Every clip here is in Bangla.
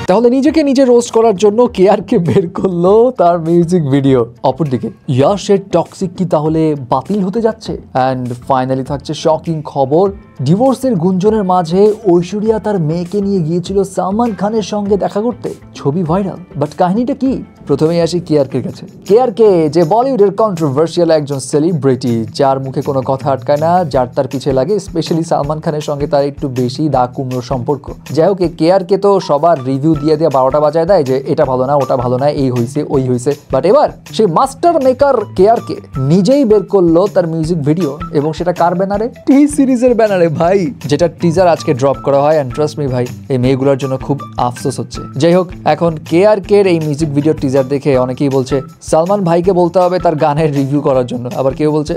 তাহলে নিজেকে নিজে রোস্ট করার জন্য কেআরকে বের করলো তার মিউজিক ভিডিও। অপরদিকে ইয়াশের টক্সিক কি তাহলে বাতিল হতে যাচ্ছে? অ্যান্ড ফাইনালি থাকছে শকিং খবর, ডিভোর্সের গুঞ্জনের মাঝে ঐশ্বরিয়া তার মেয়েকে নিয়ে গিয়েছিল সালমান খানের সঙ্গে দেখা করতে, ছবি ভাইরাল। বাট কাহিনীটা কি? প্রথমেই আসি কেআরকের কাছে। কেআরকে যে বলিউডের কন্ট্রোভার্সিয়াল একজন সেলিব্রিটি, যার মুখে কোনো কথা আটকায় না, যার তার পিছে লাগে, স্পেশালি সালমান খানের সঙ্গে তার একটু বেশি দা কুমড়োর সম্পর্ক। যাই হোক, কেআরকে তো সবার রিভিউ দিয়ে 12টা বাজায় দেয় যে এটা ভালো না, ওটা ভালো না, এই হয়েছে ওই হয়েছে। বাট এবার সেই মাস্টার মেকার কেআরকে নিজেই বের করলো তার মিউজিক ভিডিও, এবং সেটা কার ব্যানারে? টি সিরিজের ব্যানারে ভাই, যেটা টিজার আজকে ড্রপ করা হয়। এন্ড ট্রাস্ট মি ভাই, এই মেয়েগুলোর জন্য খুব আফসোস হচ্ছে। যাই হোক, এখন কেআরকের এই মিউজিক ভিডিও টিজার দেখে অনেকেই বলছে সালমান ভাইকে বলতে হবে তার গানের রিভিউ করার জন্য। আবার কেউ বলছে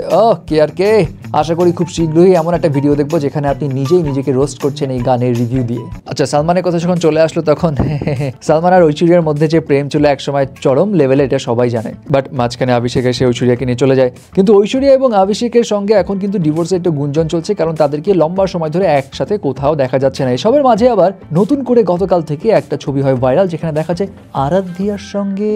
কেআরকে, আশা করি খুব শীঘ্রই এমন একটা ভিডিও দেখবো যেখানে আপনি নিজেই নিজেকে রোস্ট করছেন এই গানের রিভিউ দিয়ে। আচ্ছা, সালমানের কথা যখন চলে আসলো, তখন সালমান আর ঐশ্বরিয়ার মধ্যে যে প্রেম ছিল একসময় চরম লেভেলে, এটা সবাই জানে। বাট মাঝখানে অভিষেক এসে ঐশ্বরিয়াকে নিয়ে চলে যায়। কিন্তু ঐশ্বরিয়া এবং অভিষেকের সঙ্গে এখন কিন্তু ডিভোর্সের একটা গুঞ্জন চলছে, কারণ তাদেরকে লম্বা সময় ধরে একসাথে কোথাও দেখা যাচ্ছে না। এসবের মাঝে আবার নতুন করে গতকাল থেকে একটা ছবি হয় ভাইরাল, যেখানে দেখা যায় আরাধ্যার সঙ্গে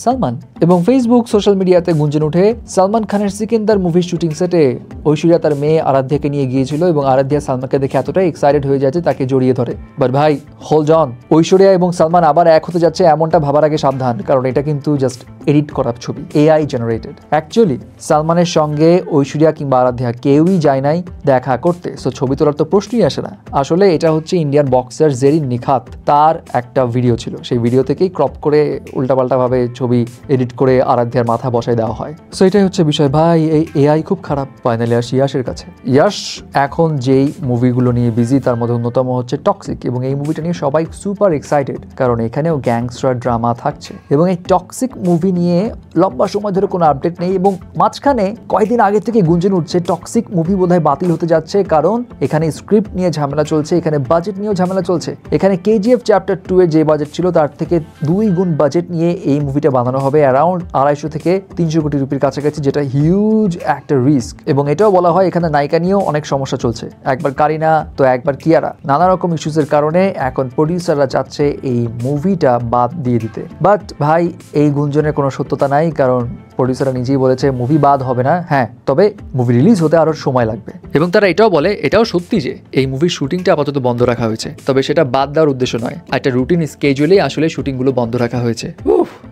সালমান। এবং ফেসবুক সোশ্যাল মিডিয়াতে গুঞ্জন উঠে সালমান খানের সিকেন্দার মুভির শুটিং সেটে ঐশ্বরিয়া তার মেয়ে আরাধ্যাকে নিয়ে গিয়েছিল, এবং আরাধ্যা সালমানকে দেখে এতটাই এক্সাইটেড হয়ে যাচ্ছে তাকে জড়িয়ে ধরে। বাট ভাই, হোল্ড অন, ঐশ্বরিয়া এবং সালমান আবার এক হতে যাচ্ছে এমনটা ভাবার আগে সাবধান, কারণ এটা কিন্তু জাস্ট এডিট করা ছবি, এআই জেনারেটেড। অ্যাকচুয়ালি সালমানের সঙ্গে ঐশ্বরিয়া কিংবা আরাধ্যা কেউই যায় নাই দেখা করতে, সো ছবি তোলার তো প্রশ্নই আসে না। আসলে এটা হচ্ছে ইন্ডিয়ান বক্সার জেরিন নিখাত, তার একটা ভিডিও ছিল, সেই ভিডিও থেকেই ক্রপ করে উল্টাপাল্টা ভাবে ছবি এডিট করে আরাধ্যার মাথা বসায় দেওয়া হয়। সো এটাই হচ্ছে বিষয় ভাই, এই এআই খুব খারাপ। ফাইনালি আসি ইয়াশের কাছে। ইয়াশ এখন যেই মুভিগুলো নিয়ে বিজি, তার মধ্যে অন্যতম হচ্ছে টক্সিক, এবং এই মুভিটা নিয়ে সবাই সুপার এক্সাইটেড, কারণ এখানেও গ্যাংস্টার ড্রামা থাকছে। এবং এই টক্সিক মুভি নিয়ে লম্বা সময় ধরে কোনো আপডেট নেই, এবং মাঝখানে কয়েকদিন আগে থেকে গুঞ্জন উঠছে টক্সিক মুভি বোধহয় বাতিল হতে যাচ্ছে, কারণ এখানে স্ক্রিপ্ট নিয়ে ঝামেলা চলছে, এখানে বাজেট নিয়েও ঝামেলা চলছে। এখানে কেজিএফ চ্যাপ্টার 2 এর যে বাজেট ছিল তার থেকে 2 গুণ বাজেট নিয়ে এই মুভিটা বানানো হবে, অ্যারাউন্ড 250 থেকে 300 কোটি রুপির কাছাকাছি, যেটা হিউজ একটা রিস্ক। এবং এটাও বলা হয় এখানে নায়িকা নিয়েও অনেক সমস্যা চলছে, একবার কারিনা তো একবার কিয়ারা। নানা রকম ইস্যুসের কারণে এখন প্রডিউসাররা চাচ্ছে এই মুভিটা বাদ দিয়ে দিতে। বাট ভাই, এই গুঞ্জনের কোনো সত্যতা নাই, কারণ প্রডিউসাররা নিজেই বলেছে মুভি বাদ হবে না, হ্যাঁ, তবে মুভি রিলিজ হতে আরো সময় লাগবে। এবং তারা এটাও বলে, এটাও সত্যি যে এই মুভির শুটিংটা আপাতত বন্ধ রাখা হয়েছে, তবে সেটা বাদ দেওয়ার উদ্দেশ্য নয়, একটা রুটিন স্কেজুলেই আসলে শুটিংগুলো বন্ধ রাখা হয়েছে।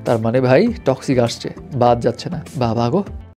তার মানে ভাই, টক্সিক আসছে, বাদ যাচ্ছে না। বাবা গো।